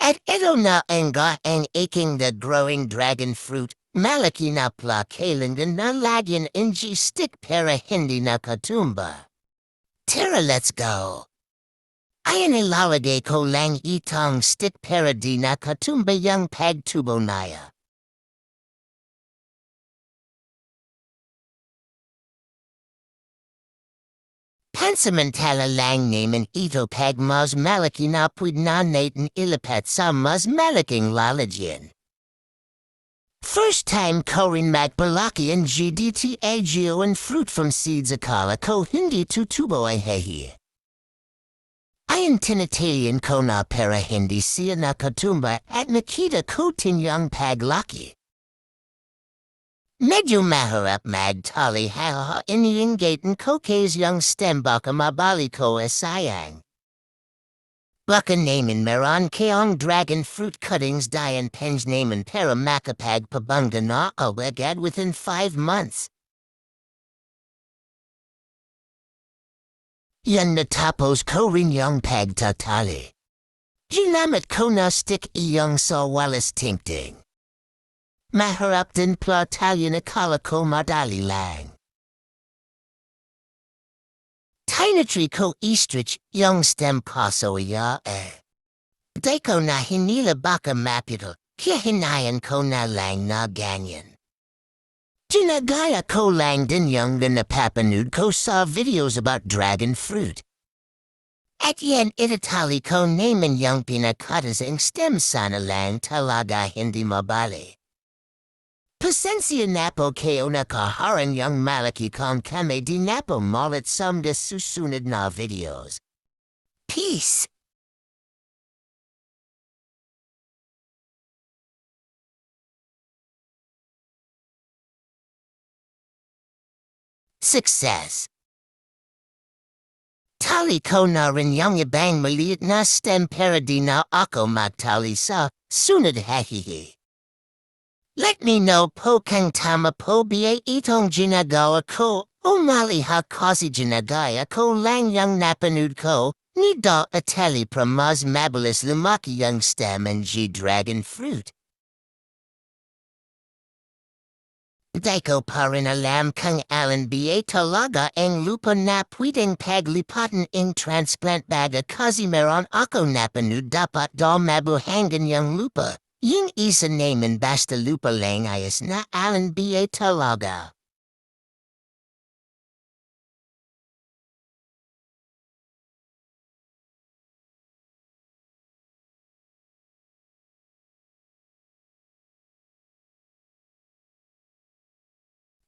At ito na nga ang aking the growing dragon fruit, malaki na pla kailangan na lagyan ng stick para hindi na katumba. Tara, let's go. Ayan ilalagay ko lang itong stick para di na katumba yung pagtubo naya. Pansamantala lang naman ito pag mas malaki na pwede na natin ilipat sa mas malaking lalagyan. First time ko rin magbalaki ang GDTAGO and fruit from seeds akala ko hindi tutubo ay hehi. Ayon tinatayan ko na para hindi siya nakatumba at nakita ko tinyang paglaki. Medyo mahirap magtali ha iniinggatan ko kays yung stem baka mabali ko sayang. Baka naman meron kayong dragon fruit cuttings dayan pens naman para makapagpabangga na agad within 5 months. Yan natapos ko rin yung pagtatali. Ginamit ko na stick iyong sa walis tingting. Maharap din pla tayo nakala ko madali lang. Tinatry ko istrich yung stem paso iya Di ko na hinila baka mapito, kaya hinayan ko na lang na ganyan. Ginagaya ko lang din yung napapanood ko sa videos about dragon fruit. At yan itatali ko naman yung pinakatas ang stem sana lang talaga hindi mabali. Pasensya na po kayo nakaharan yung malaki kong kami di na po malit some de susunod na videos. Peace! Success! Tali ko na rin yung ibang maliit na stem para di na ako magtali sa sunod hahihi. Let me know po kung tama po ba itong ginagawa ko o mali ha kasi ginagaya ko lang yung napanood ko ni da atali para mas mabilis lumaki yung stem and dragon fruit. Di ko pa rin alam kung alin ba talaga ang lupa na pwedeng paglipatan ng transplant baga kasi meron ako napanood dapat daw mabuhangan yung lupa. Yung isa naman basta lupa lang ayos na alin ba talaga.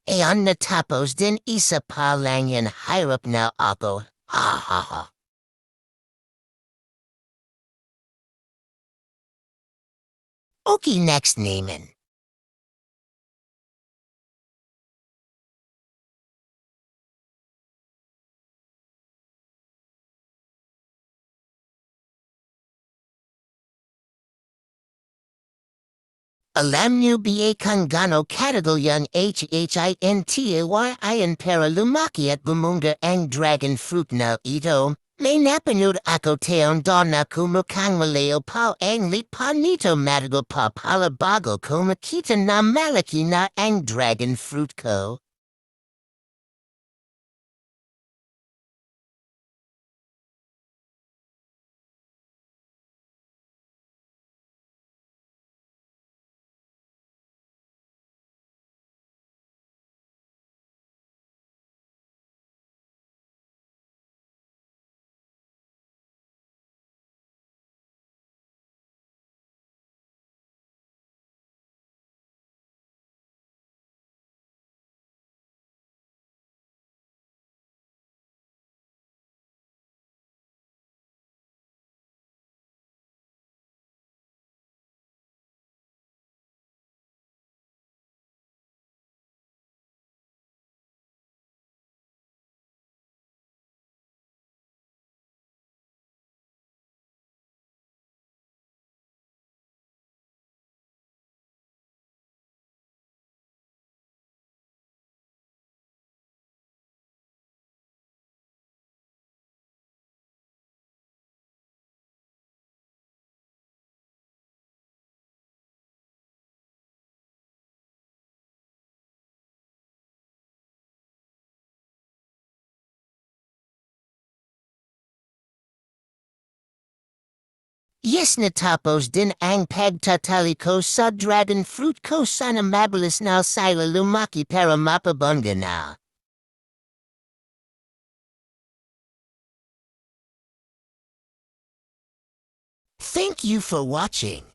Ayan natapos din isa pa lang yan hirap na ako. Ha ha ha. Okay, next naman. Alam niyo ba kung gaano katagal yung HHINTAYIN para lumaki at bumunga ang dragon fruit na ito? May napanood ako taon doon na kumukhang malayo pa ang lipa nito matagal pa pala bago ko makita na malaki na ang dragon fruit ko. Yes natapos din ang pagtatali sa dragon fruit ko sana mabilis na sila lumaki para mapabunga na. Thank you for watching.